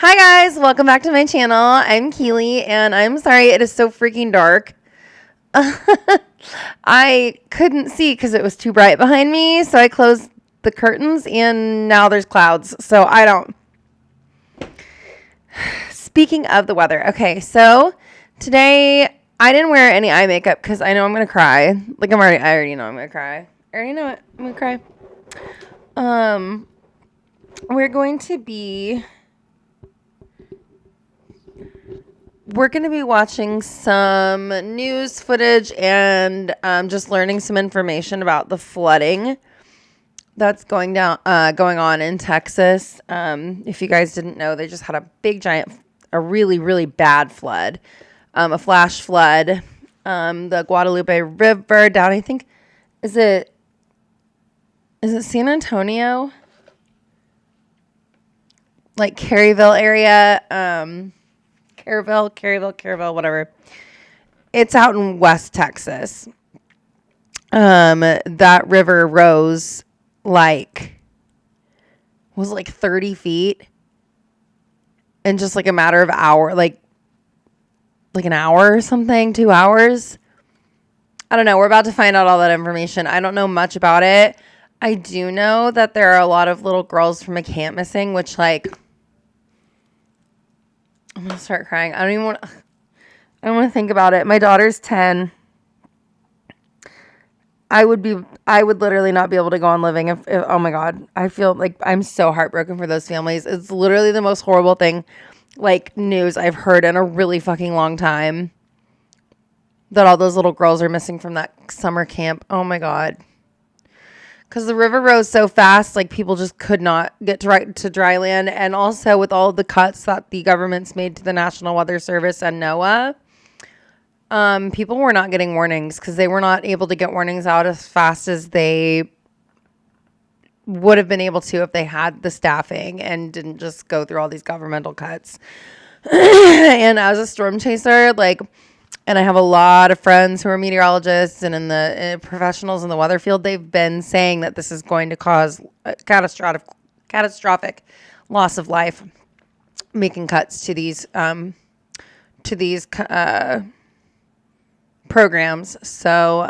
Hi guys, welcome back to my channel. I'm Keely and I'm sorry it is so freaking dark. I couldn't see because it was too bright behind me, so I closed the curtains and now there's clouds. So I don't. Speaking of the weather, okay, so today I didn't wear any eye makeup because I know I'm gonna cry. Like I already know I'm gonna cry. I already know it. I'm gonna cry. We're going to be We're going to be watching some news footage and just learning some information about the flooding that's going on in Texas. If you guys didn't know, they just had a really, really bad flood, a flash flood. The Guadalupe River down, I think, is it San Antonio? Like Caryville area, Caryville, whatever. It's out in West Texas. That river rose was like 30 feet in just like a matter of hour, like an hour or something, 2 hours. I don't know. We're about to find out all that information. I don't know much about it. I do know that there are a lot of little girls from a camp missing, which I'm going to start crying. I don't want to think about it. My daughter's 10. I would literally not be able to go on living if oh my God. I feel like I'm so heartbroken for those families. It's literally the most horrible thing, news I've heard in a really fucking long time. That all those little girls are missing from that summer camp. Oh my God. Because the river rose so fast, people just could not get to dry land. And also with all the cuts that the government's made to the National Weather Service and NOAA, people were not getting warnings because they were not able to get warnings out as fast as they would have been able to if they had the staffing and didn't just go through all these governmental cuts. And as a storm chaser, and I have a lot of friends who are meteorologists and in the professionals in the weather field, they've been saying that this is going to cause a catastrophic loss of life, making cuts to these programs. So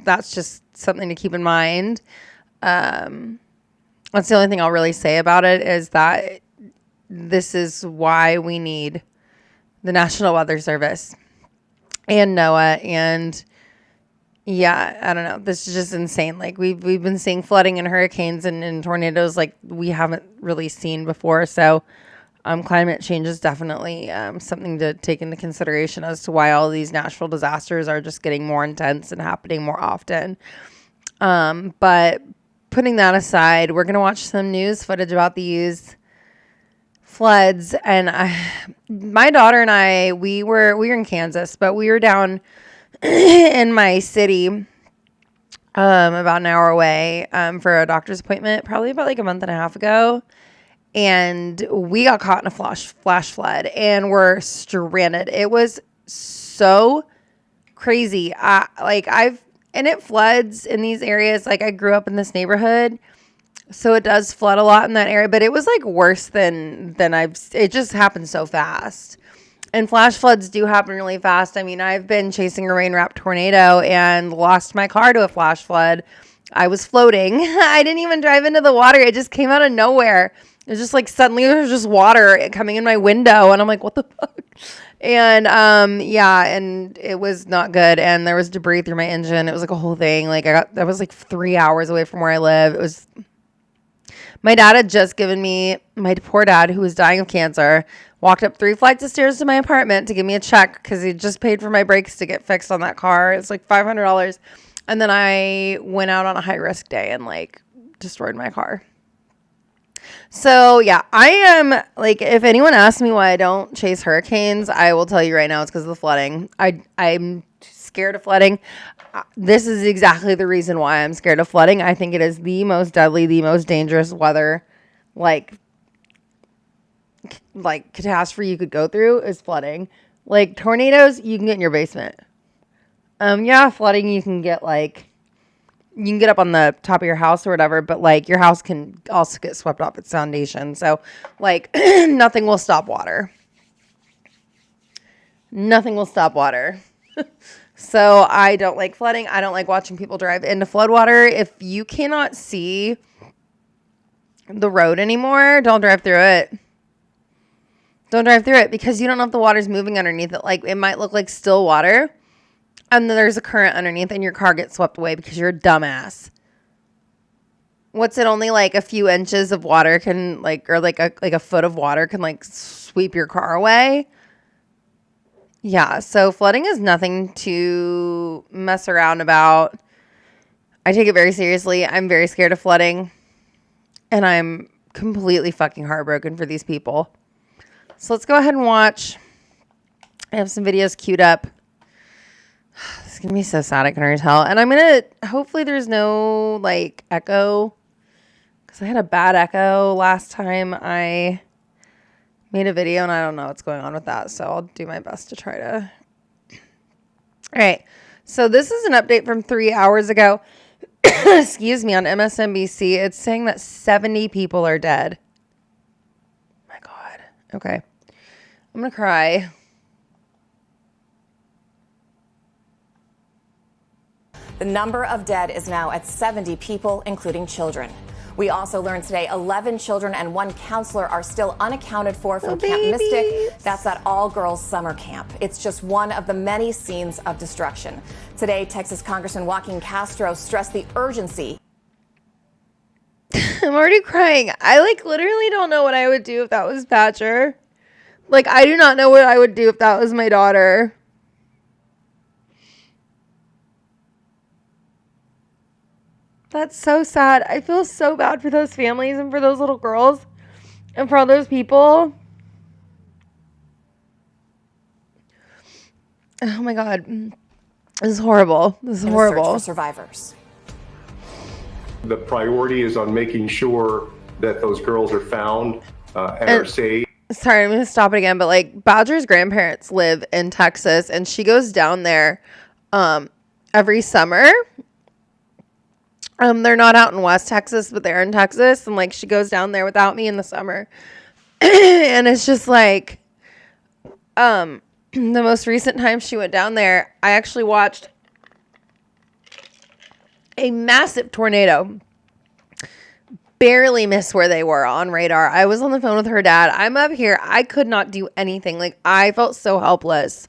that's just something to keep in mind. That's the only thing I'll really say about it is that this is why we need the National Weather Service and NOAA. And yeah, I don't know. This is just insane. We've been seeing flooding and hurricanes and tornadoes we haven't really seen before. So climate change is definitely something to take into consideration as to why all these natural disasters are just getting more intense and happening more often. But putting that aside, we're going to watch some news footage about these floods. And my daughter and I, we were in Kansas, but we were down in my city about an hour away for a doctor's appointment, probably about a month and a half ago. And we got caught in a flash flood and we're stranded. It was so crazy. And it floods in these areas. I grew up in this neighborhood, so it does flood a lot in that area, but it was worse than it just happened so fast. And flash floods do happen really fast. I mean, I've been chasing a rain-wrapped tornado and lost my car to a flash flood. I was floating. I didn't even drive into the water. It just came out of nowhere. It was just suddenly there was just water coming in my window and I'm like, what the fuck? And and it was not good. And there was debris through my engine. It was a whole thing. I was 3 hours away from where I live. It was, my dad had just given me, my poor dad who was dying of cancer, walked up 3 flights of stairs to my apartment to give me a check because he just paid for my brakes to get fixed on that car. It's $500. And then I went out on a high risk day and destroyed my car. So yeah, I am if anyone asks me why I don't chase hurricanes, I will tell you right now it's because of the flooding. I'm scared of flooding. This is exactly the reason why I'm scared of flooding. I think it is the most deadly, the most dangerous weather catastrophe you could go through is flooding. Tornadoes, you can get in your basement. Flooding you can get you can get up on the top of your house or whatever, but like your house can also get swept off its foundation. So like nothing will stop water. Nothing will stop water. So I don't like flooding. I don't like watching people drive into floodwater. If you cannot see the road anymore, don't drive through it. Don't drive through it because you don't know if the water's moving underneath it. Like it might look like still water. And then there's a current underneath and your car gets swept away because you're a dumbass. What's it? Only like a few inches of water can like, or like a foot of water can like sweep your car away. Yeah. So flooding is nothing to mess around about. I take it very seriously. I'm very scared of flooding. And I'm completely fucking heartbroken for these people. So let's go ahead and watch. I have some videos queued up. This is going to be so sad, I can already tell. And I'm going to, hopefully there's no, like, echo. Because I had a bad echo last time I made a video, and I don't know what's going on with that. So I'll do my best to try to. All right. So this is an update from 3 hours ago. Excuse me, on MSNBC. It's saying that 70 people are dead. My God. Okay. I'm going to cry. The number of dead is now at 70 people, including children. We also learned today 11 children and 1 counselor are still unaccounted for from Camp Mystic. That's that all-girls summer camp. It's just one of the many scenes of destruction. Today, Texas Congressman Joaquin Castro stressed the urgency. I'm already crying. I like literally don't know what I would do if that was Badger. Like, I do not know what I would do if that was my daughter. That's so sad. I feel so bad for those families and for those little girls and for all those people. Oh my God. This is horrible. This is horrible. Search for survivors. The priority is on making sure that those girls are found and are safe. Sorry, I'm going to stop it again. But like Badger's grandparents live in Texas and she goes down there every summer. They're not out in West Texas, but they're in Texas. And like, she goes down there without me in the summer. And it's just like, the most recent time she went down there, I actually watched a massive tornado barely miss where they were on radar. I was on the phone with her dad. I'm up here. I could not do anything. Like, I felt so helpless.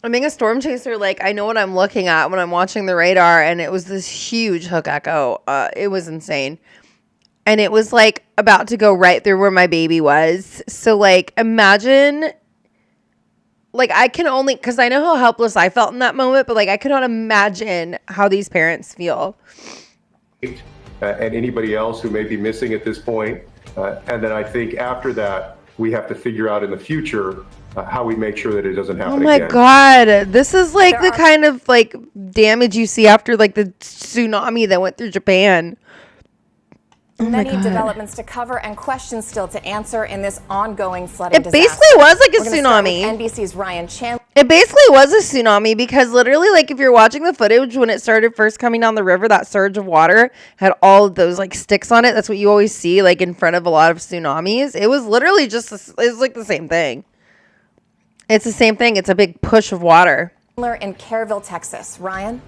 I'm being a storm chaser, like, I know what I'm looking at when I'm watching the radar, and it was this huge hook echo. It was insane. And it was, like, about to go right through where my baby was. So, like, imagine, like, I can only, because I know how helpless I felt in that moment, but, like, I could not imagine how these parents feel. And anybody else who may be missing at this point. And then I think after that, we have to figure out in the future how we make sure that it doesn't happen again. Oh my God. This is like the kind of like damage you see after like the tsunami that went through Japan. Many developments to cover and questions still to answer in this ongoing flooding disaster. It basically was like a tsunami. NBC's Ryan Chandler. It basically was a tsunami because literally, like, if you're watching the footage when it started first coming down the river, that surge of water had all of those like sticks on it. That's what you always see like in front of a lot of tsunamis. It was literally just, it's like the same thing. It's the same thing. It's a big push of water. In Kerrville, Texas. Ryan?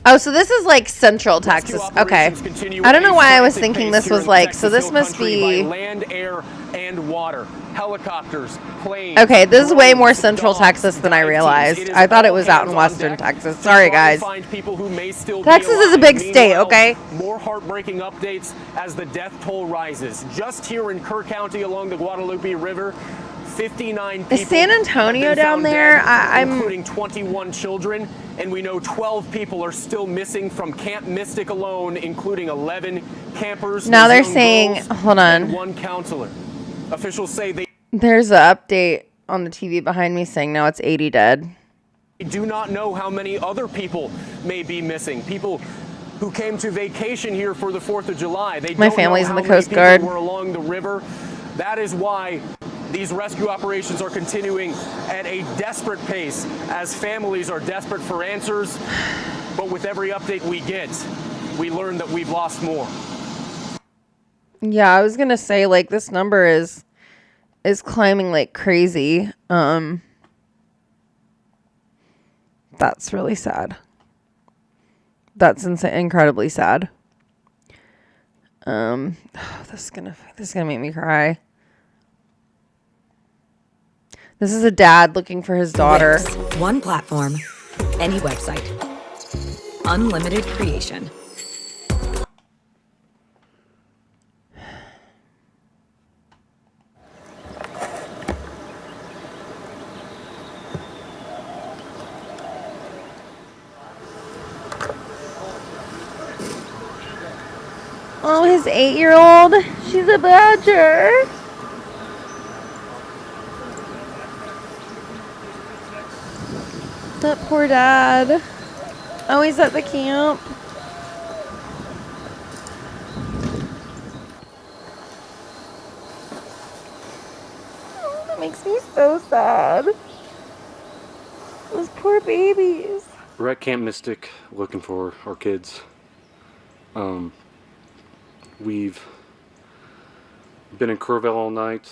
Oh, so this is like Central Texas. Okay. I don't know why I was thinking this was like, so this must be land, air, and water. Helicopters, planes. Okay, this is way more Central Texas than I realized. I thought it was out in Western Texas. Sorry, guys. Texas is a big state, okay? More heartbreaking updates as the death toll rises. Just here in Kerr County along the Guadalupe River, 59 people. Is San Antonio down there? I'm including 21 children, and we know 12 people are still missing from Camp Mystic alone, including 11 campers. Now they're saying, hold on. And 1 counselor. Officials say there's an update on the TV behind me saying now it's 80 dead. They do not know how many other people may be missing. People who came to vacation here for the 4th of July. My family's in the Coast Guard. Were along the river. That is why these rescue operations are continuing at a desperate pace as families are desperate for answers. but with every update we get, we learn that we've lost more. Yeah, I was gonna say, like, this number is climbing like crazy. That's really sad. That's incredibly sad. This is gonna make me cry. This is a dad looking for his daughter. Wix, one platform, any website, unlimited creation. Oh, his 8-year-old. She's a badger. That poor dad. Oh, he's at the camp. Oh, that makes me so sad. Those poor babies. We're at Camp Mystic looking for our kids. We've been in Kerrville all night.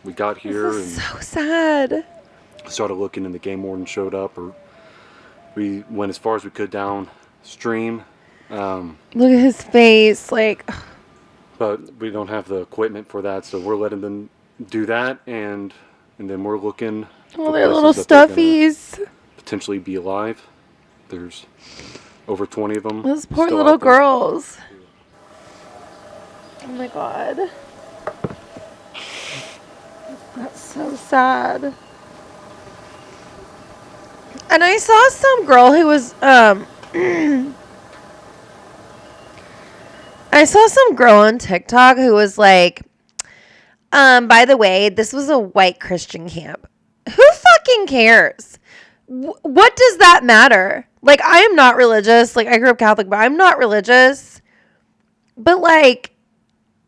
We got here This and is so sad. started looking, and the game warden showed up. Or we went as far as we could downstream. Look at his face, like. But we don't have the equipment for that, so we're letting them do that, and then we're looking. Oh, they're little stuffies. Potentially be alive. There's over 20 of them. Those poor still little out there. girls. Oh my god. That's so sad. And I saw some girl who was I saw some girl on TikTok who was like, by the way, this was a white Christian camp. Who fucking cares? What does that matter? Like, I am not religious. Like, I grew up Catholic, but I'm not religious. But, like,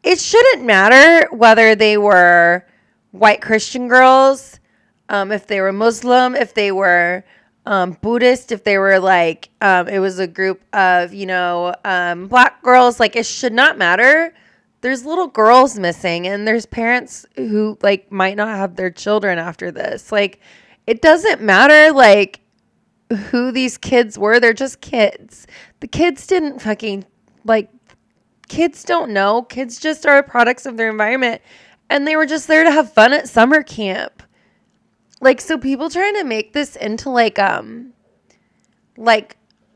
it shouldn't matter whether they were white Christian girls, if they were Muslim, if they were Buddhist, if they were, like, it was a group of, black girls. Like, it should not matter. There's little girls missing, and there's parents who, like, might not have their children after this. Like, it doesn't matter, like, who these kids were. They're just kids. The kids didn't fucking, like, kids don't know. Kids just are products of their environment, and they were just there to have fun at summer camp. Like, so people trying to make this into, like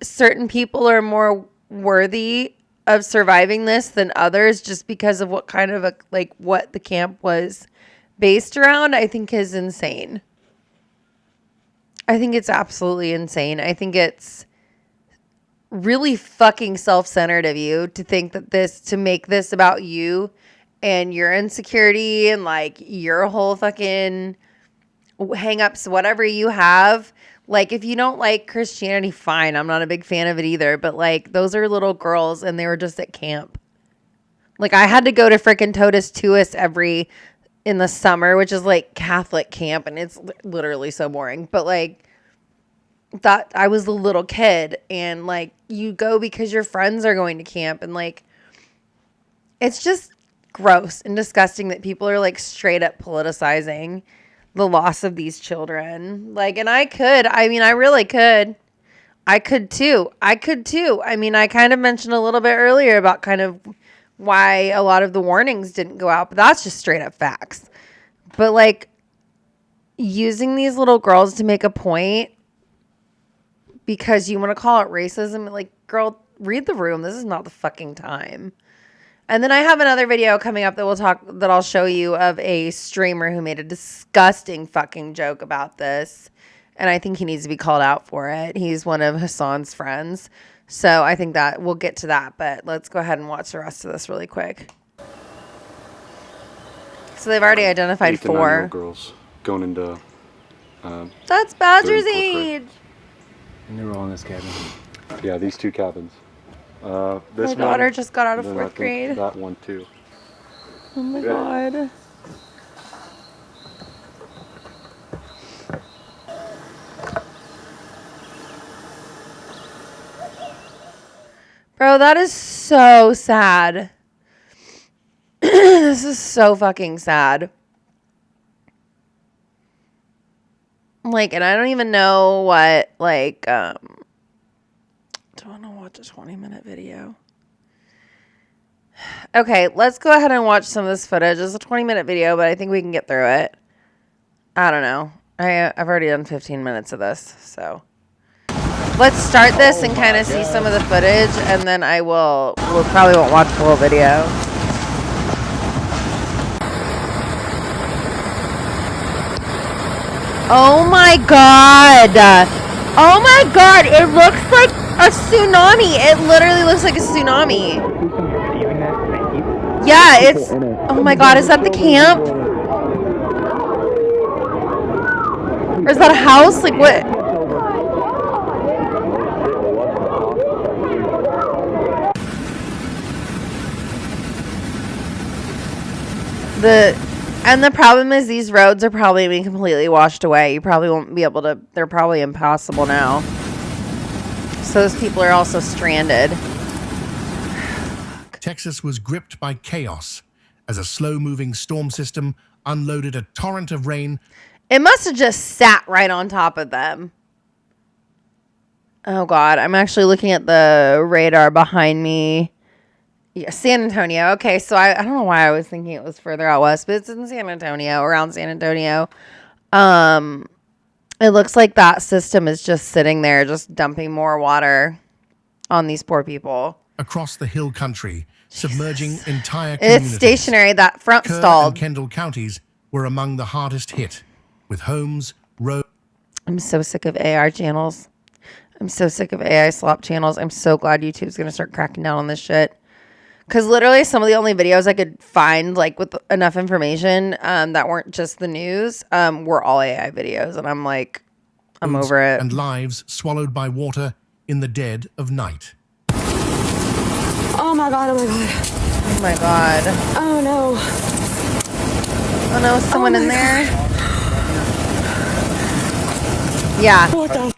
certain people are more worthy of surviving this than others just because of what kind of what the camp was based around, I think is insane. I think it's absolutely insane. I think it's really fucking self-centered of you to think that to make this about you and your insecurity and, like, your whole fucking hang-ups, whatever you have. Like, if you don't like Christianity, fine. I'm not a big fan of it either. But, like, those are little girls, and they were just at camp. Like, I had to go to frickin' Totus Tuus in the summer, which is, like, Catholic camp, and it's literally so boring. But, like, that I was a little kid, and, like, you go because your friends are going to camp, and, like, it's just gross and disgusting that people are, like, straight up politicizing the loss of these children. Like, and I really could. I could too. I mean, I kind of mentioned a little bit earlier about kind of why a lot of the warnings didn't go out, but that's just straight up facts. But, like, using these little girls to make a point because you want to call it racism, like, girl, read the room. This is not the fucking time. And then I have another video coming up that I'll show you of a streamer who made a disgusting fucking joke about this. And I think he needs to be called out for it. He's one of Hassan's friends. So I think that we'll get to that. But let's go ahead and watch the rest of this really quick. So they've already identified 8 to 9-year-old girls going into that's Badger's 3rd and 4th grade. age. And they were all in this cabin. Yeah, these 2 cabins. This My daughter one, just got out of and then I 4th think grade. That one too. Oh my god. Bro, that is so sad. This is so fucking sad. Like, and I don't even know what, like, do I want to watch a 20-minute video? Okay, let's go ahead and watch some of this footage. It's a 20-minute video, but I think we can get through it. I don't know. I've already done 15 minutes of this, so. Let's start this and kind of see some of the footage, and then we'll probably won't watch the whole video. Oh my god! Oh my god! It looks like a tsunami! It literally looks like a tsunami. Yeah, it's... Oh my god, is that the camp? Or is that a house? Like, what? And the problem is these roads are probably being completely washed away. You probably won't be able to... They're probably impossible now. So those people are also stranded. Texas was gripped by chaos as a slow-moving storm system unloaded a torrent of rain. It must have just sat right on top of them. Oh, God. I'm actually looking at the radar behind me. Yeah, San Antonio. Okay, so I don't know why I was thinking it was further out west, but it's in San Antonio, around San Antonio. It looks like that system is just sitting there, just dumping more water on these poor people. Across the hill country, submerging entire communities. It's stationary. That front Kerr stalled. and Kendall counties were among the hardest hit, with homes, roads. I'm so sick of AI channels. I'm so sick of AI slop channels. I'm so glad YouTube's going to start cracking down on this shit. Because literally some of the only videos I could find, like, with enough information that weren't just the news, were all AI videos. And I'm like, I'm over it. And lives swallowed by water in the dead of night. Oh my god, oh my god. Oh my god. Oh no. Oh no, someone in there? Yeah.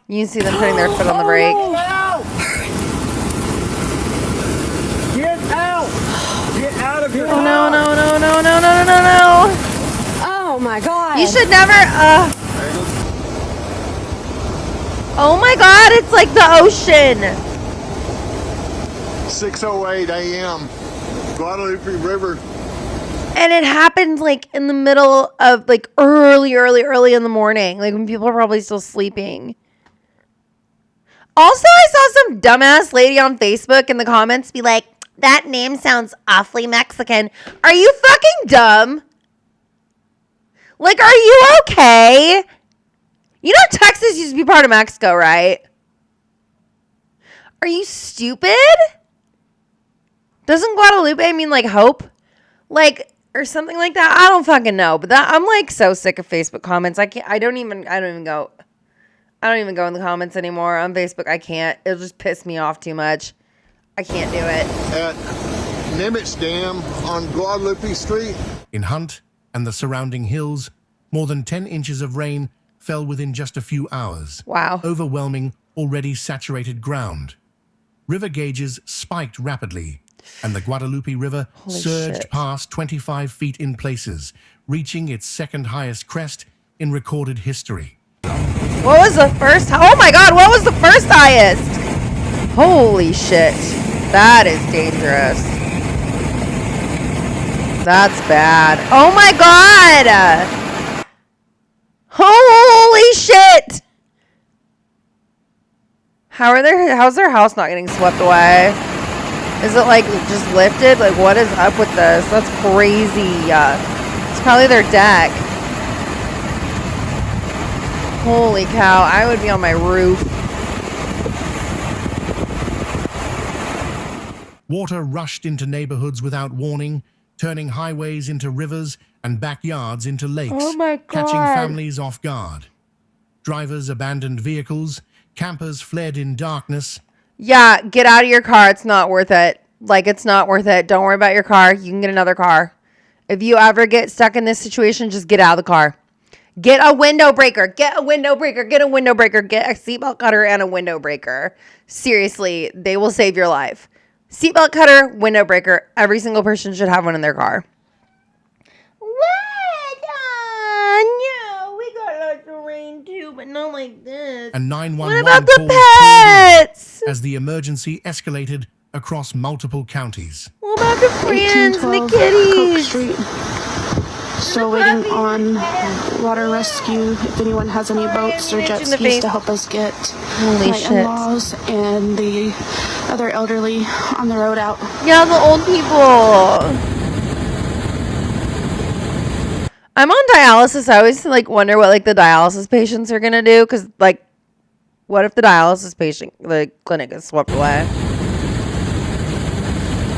You can see them putting their foot on the brake. Get out! Get out of here! Oh no, no, no, no, no, no, no, no, no. Oh my god. You should never, Oh my god, it's like the ocean. 6:08 a.m. Guadalupe River. And it happened like in the middle of like early in the morning, like when people are probably still sleeping. Also, I saw some dumbass lady on Facebook in the comments be like, that name sounds awfully Mexican. Are you fucking dumb? Like, are you okay? You know Texas used to be part of Mexico, right? Are you stupid? Doesn't Guadalupe mean like hope? Like, or something like that? I don't fucking know. But I'm like so sick of Facebook comments. I don't even go in the comments anymore on Facebook. I can't. It'll just piss me off too much. I can't do it. At Nimitz Dam on Guadalupe Street. In Hunt and the surrounding hills, more than 10 inches of rain fell within just a few hours. Wow. Overwhelming already saturated ground. River gauges spiked rapidly, and the Guadalupe River surged past 25 feet in places, reaching its second highest crest in recorded history. What was the first? Oh my god, what was the first highest? Holy shit. That is dangerous. That's bad. Oh my god! Holy shit! How's their house not getting swept away? Is it like just lifted? Like what is up with this? That's crazy. It's probably their deck. Holy cow, I would be on my roof. Water rushed into neighborhoods without warning, turning highways into rivers and backyards into lakes, Oh my God. catching families off guard. Drivers abandoned vehicles, campers fled in darkness. Yeah, get out of your car. It's not worth it. Like, it's not worth it. Don't worry about your car. You can get another car. If you ever get stuck in this situation, just get out of the car. Get a window breaker. Get a window breaker. Get a window breaker. Get a seatbelt cutter and a window breaker. Seriously, they will save your life. Seatbelt cutter, window breaker. Every single person should have one in their car. What? No, we got lots of rain too, but not like this. And 911 what about calls the pets? as the emergency escalated across multiple counties. What about the friends and the kitties? Street. Still waiting on water rescue. If anyone has any boats or jet skis to help us get Holy my shit. in-laws and the other elderly on the road out. Yeah, the old people. I'm on dialysis. I always like wonder what like the dialysis patients are gonna do, because like, what if the dialysis patient, the clinic is swept away,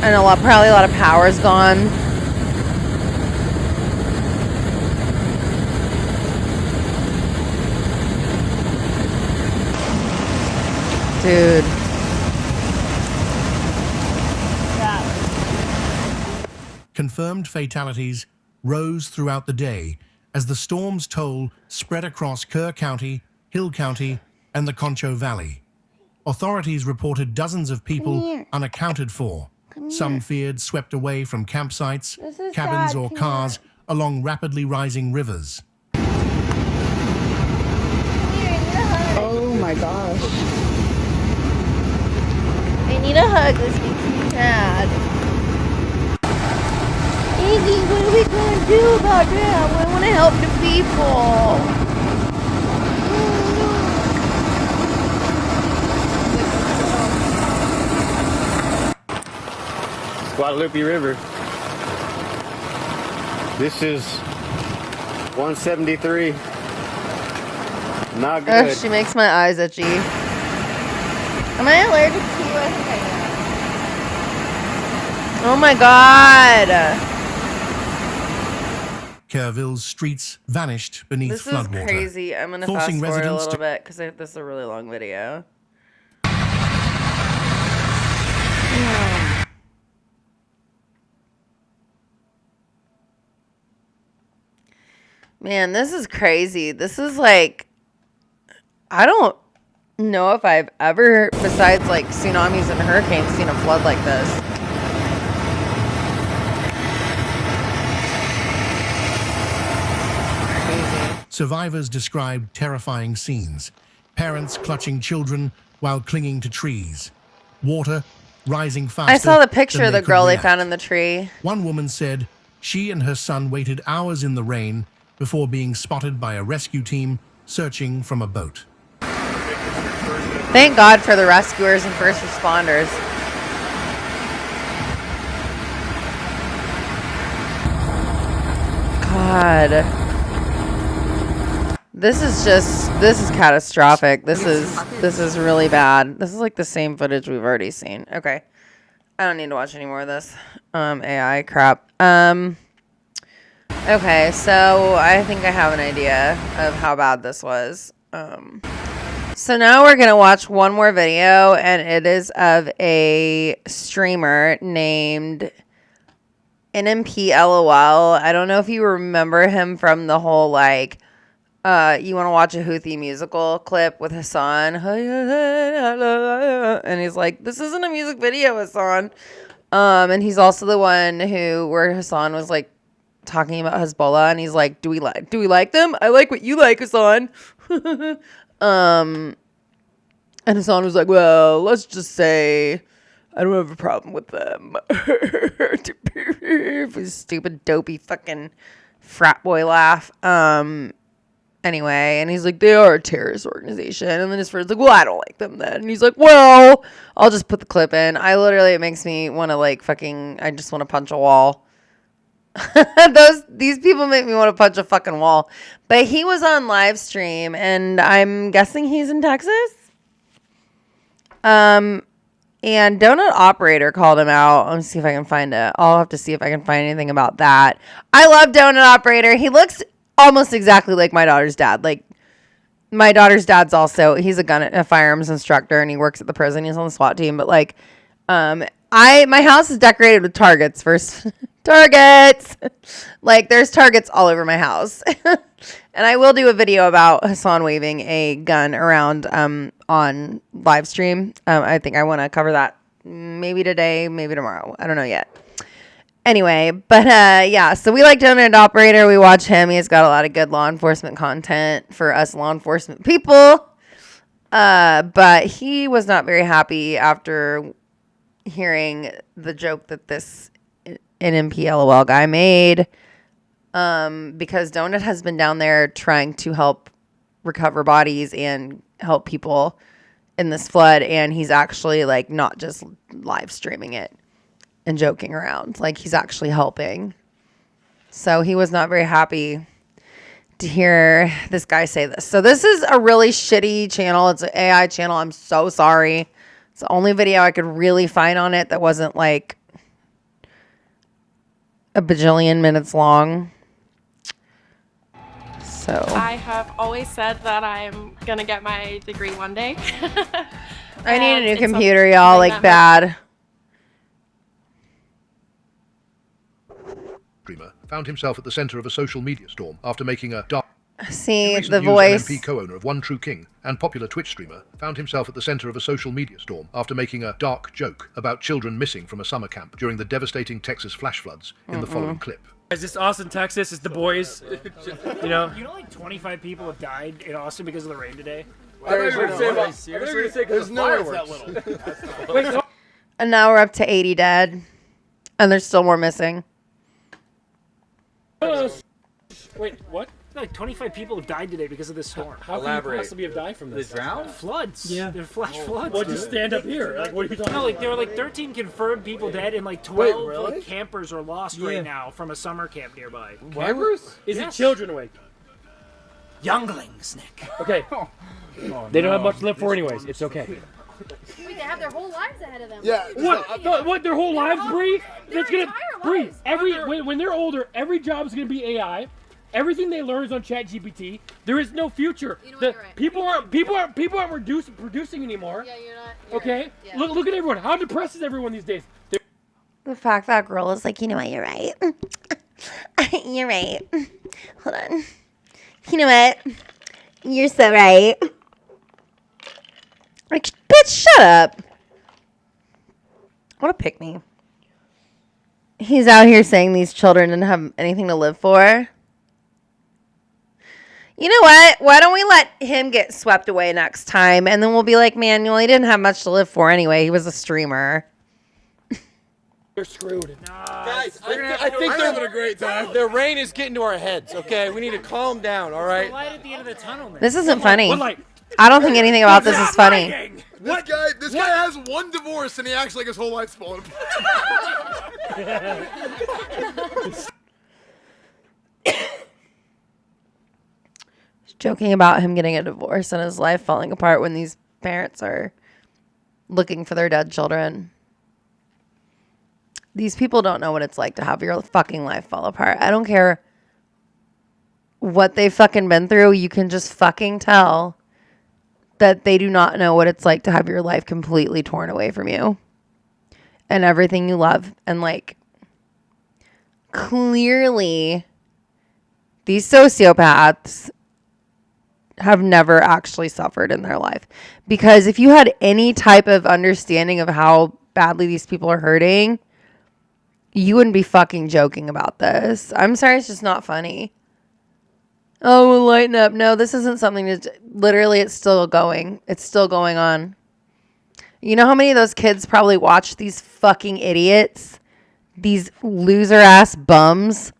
and probably a lot of power's gone. Dude. Confirmed fatalities rose throughout the day as the storm's toll spread across Kerr County, Hill County, and the Concho Valley. Authorities reported dozens of people unaccounted for. Some feared swept away from campsites, cabins, or cars along rapidly rising rivers. Oh my gosh. I need a hug. This makes me sad. Iggy, what are we going to do about that? We want to help the people. Guadalupe River. This is 173. Not good. Ugh, she makes my eyes itchy. Am I allergic to you? I think I am. Oh my god. Kerrville's streets vanished beneath This is floodwater. crazy. I'm going to fast forward a little bit because this is a really long video. Man, this is crazy. This is like, I don't know if I've ever, besides like tsunamis and hurricanes, seen a flood like this. Survivors described terrifying scenes. Parents clutching children while clinging to trees. Water rising faster. I saw the picture than of the could girl they react. found in the tree. One woman said she and her son waited hours in the rain before being spotted by a rescue team searching from a boat. Thank God for the rescuers and first responders. God. This is catastrophic. This is really bad. This is like the same footage we've already seen. Okay. I don't need to watch any more of this AI crap. Okay, so I think I have an idea of how bad this was. So now we're going to watch one more video, and it is of a streamer named NMPLOL. I don't know if you remember him from the whole, like, you want to watch a Houthi musical clip with Hassan. And he's like, this isn't a music video, Hassan. And he's also the one where Hassan was, like, talking about Hezbollah, and he's like, do we like them? I like what you like, Hassan. And Hassan was like, well, let's just say I don't have a problem with them. His stupid dopey fucking frat boy laugh. Anyway, and he's like, they are a terrorist organization. And then his friend's like, well, I don't like them then. And he's like, well, I'll just put the clip in. It makes me want to like I just want to punch a wall. These people make me want to punch a fucking wall. But he was on live stream, and I'm guessing he's in Texas. And Donut Operator called him out. Let me see if I can find it. I'll have to see if I can find anything about that. I love Donut Operator. He looks almost exactly like my daughter's dad. Like, my daughter's dad's he's a firearms instructor, and he works at the prison. He's on the SWAT team. But like, my house is decorated with targets first. Targets! Like, there's targets all over my house. And I will do a video about Hassan waving a gun around on live stream. I think I want to cover that Maybe today, maybe tomorrow. I don't know yet. Anyway, but yeah, so we like Donut Operator. We watch him. He's got a lot of good law enforcement content for us law enforcement people. But he was not very happy after hearing the joke that this NMPLOL guy made. Because Donut has been down there trying to help recover bodies and help people in this flood, and he's actually like not just live streaming it and joking around, like he's actually helping. So he was not very happy to hear this guy say this. So this is a really shitty channel. It's an AI channel. I'm so sorry. It's the only video I could really find on it that wasn't like a bajillion minutes long. So I have always said that I'm gonna get my degree one day. I need a new computer, y'all, like bad. Streamer found himself at the center of a social media storm after making a dark. See the voice. MP co-owner of One True King and popular Twitch streamer found himself at the center of a social media storm after making a dark joke about children missing from a summer camp during the devastating Texas flash floods in the following clip. Is this Austin, Texas? It's the boys. You know, like 25 people have died in Austin because of the rain today. There's no little. And now we're up to 80 dead, and there's still more missing. Wait, what? Like 25 people have died today because of this storm. How can you possibly have died from this? They drowned? Floods. Yeah. They're flash floods. Well, just stand up here. Like, what are you talking No, about? like there were like 13 confirmed people dead, and like 12 really? like, campers are lost Yeah. right now from a summer camp nearby. Campers? Is it children awake? Younglings, Nick. Okay. They don't have much to live for anyways. It's okay. Wait, they have their whole lives ahead of them. Yeah. What? Their whole lives, Bree? That's gonna Bree. When they're older, every job is gonna be AI. Everything they learn is on ChatGPT. There is no future. You know The what, you're right. people aren't producing anymore. Yeah, you're not. Okay. Right. Yeah. Look at everyone. How depressed is everyone these days? The fact that girl is like, you know what, you're right. You're right. Hold on. You know what? You're so right. Like, bitch, shut up. What a pick me. He's out here saying these children didn't have anything to live for. You know what? Why don't we let him get swept away next time? And then we'll be like, man, well, he didn't have much to live for anyway. He was a streamer. They're screwed. Guys, I think they're having a great time. The rain is getting to our heads, okay? We need to calm down, all right? Light at the end of the tunnel, man. This isn't funny. I don't think anything about this is funny. This guy has one divorce and he acts like his whole life's falling apart. Joking about him getting a divorce and his life falling apart when these parents are looking for their dead children. These people don't know what it's like to have your fucking life fall apart. I don't care what they've fucking been through. You can just fucking tell that they do not know what it's like to have your life completely torn away from you and everything you love. And like, clearly these sociopaths have never actually suffered in their life. Because if you had any type of understanding of how badly these people are hurting, you wouldn't be fucking joking about this. I'm sorry, it's just not funny. Oh, we'll lighten up. No, this isn't something to... Literally, it's still going. It's still going on. You know how many of those kids probably watch these fucking idiots? These loser-ass bums?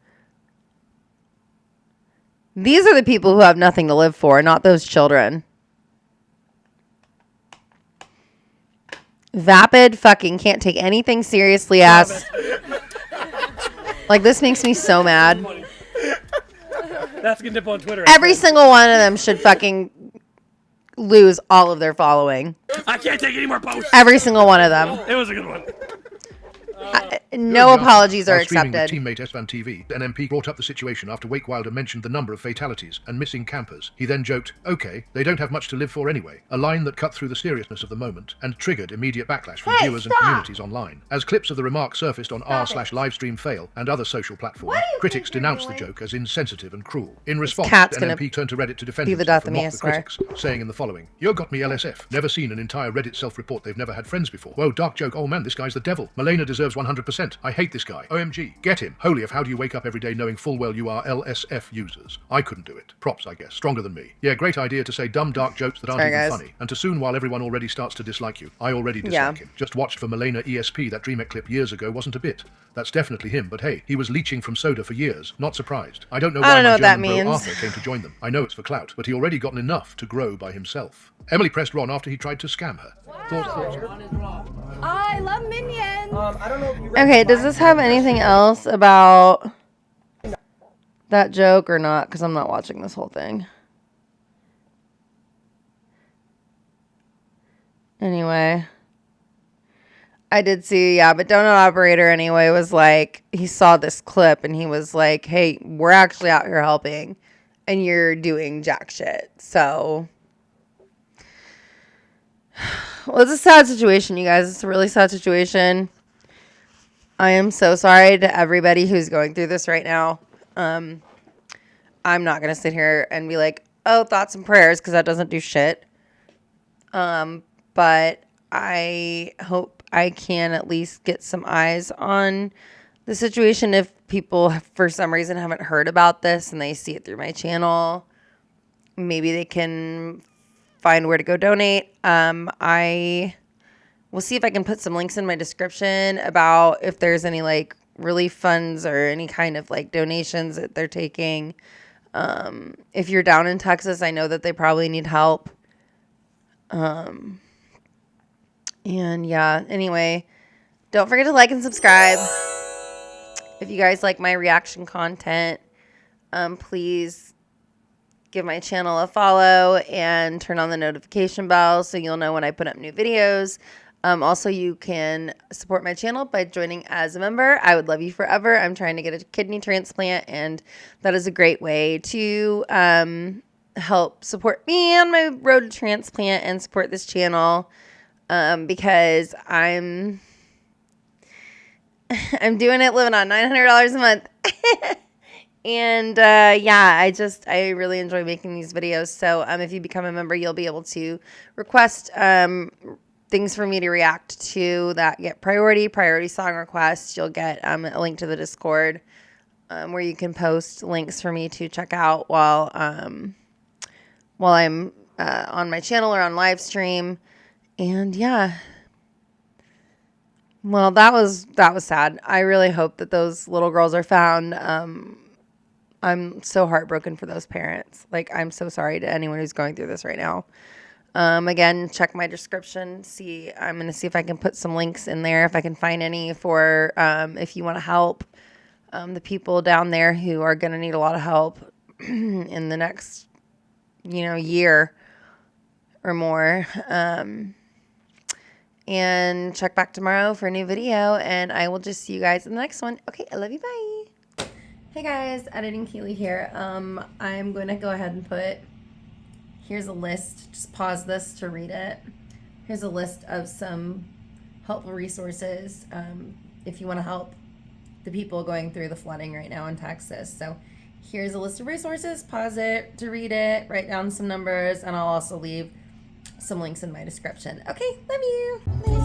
These are the people who have nothing to live for, not those children. Vapid fucking can't take anything seriously ass. Like, this makes me so mad. That's gonna dip on Twitter. Every single one of them should fucking lose all of their following. I can't take any more posts. Every single one of them. It was a good one. No apologies are While streaming with accepted. teammate Esvan TV, an MP brought up the situation after Wake Wilder mentioned the number of fatalities and missing campers. He then joked, "Okay, they don't have much to live for anyway," a line that cut through the seriousness of the moment and triggered immediate backlash from viewers and communities online. As clips of the remark surfaced on r/livestreamfail and other social platforms, critics denounced the joke as insensitive and cruel. In response, an MP turned to Reddit to defend himself and mock the critics, saying in the following, "You got me LSF. Never seen an entire Reddit self-report they've never had friends before. Whoa, dark joke. Oh man, this guy's the devil. Malena deserves 100%. I hate this guy. OMG. Get him. Holy of how do you wake up every day knowing full well you are LSF users? I couldn't do it. Props, I guess. Stronger than me. Yeah, great idea to say dumb dark jokes that aren't even funny. And to soon while everyone already starts to dislike you. I already dislike him. Just watched for Malena ESP. That DreamHack clip years ago wasn't a bit. That's definitely him, but hey, he was leeching from soda for years. Not surprised. I don't know why my German bro Arthur came to join them. I know it's for clout, but he already gotten enough to grow by himself. Emily pressed Ron after he tried to scam her. Thoughts? I love Minions. I don't know if you read Okay, does this have anything else about that joke or not? Because I'm not watching this whole thing. Anyway, I did see, but Donut Operator anyway was like, he saw this clip and he was like, hey, we're actually out here helping and you're doing jack shit. So, well, it's a sad situation, you guys. It's a really sad situation. I am so sorry to everybody who's going through this right now. I'm not going to sit here and be like, oh, thoughts and prayers, because that doesn't do shit. But I hope I can at least get some eyes on the situation if people, for some reason, haven't heard about this and they see it through my channel. Maybe they can find where to go donate. I will see if I can put some links in my description about if there's any like relief funds or any kind of like donations that they're taking. If you're down in Texas, I know that they probably need help. And yeah, anyway, don't forget to like and subscribe. If you guys like my reaction content, please give my channel a follow and turn on the notification bell so you'll know when I put up new videos. Also, you can support my channel by joining as a member. I would love you forever. I'm trying to get a kidney transplant, and that is a great way to help support me on my road to transplant and support this channel, because I'm doing it living on $900 a month. And yeah, I really enjoy making these videos. So if you become a member, you'll be able to request things for me to react to that get priority song requests. You'll get a link to the Discord where you can post links for me to check out while I'm on my channel or on live stream. And yeah, well, that was sad. I really hope that those little girls are found. I'm so heartbroken for those parents. Like, I'm so sorry to anyone who's going through this right now. Again, check my description. I'm going to see if I can put some links in there, if I can find any for if you want to help the people down there who are going to need a lot of help in the next, year or more. And check back tomorrow for a new video, and I will just see you guys in the next one. Okay, I love you. Bye. Hey guys, Editing Keely here. I'm going to go ahead and put, here's a list, just pause this to read it. Here's a list of some helpful resources if you want to help the people going through the flooding right now in Texas. So here's a list of resources, pause it to read it, write down some numbers, and I'll also leave some links in my description. Okay, love you. Bye.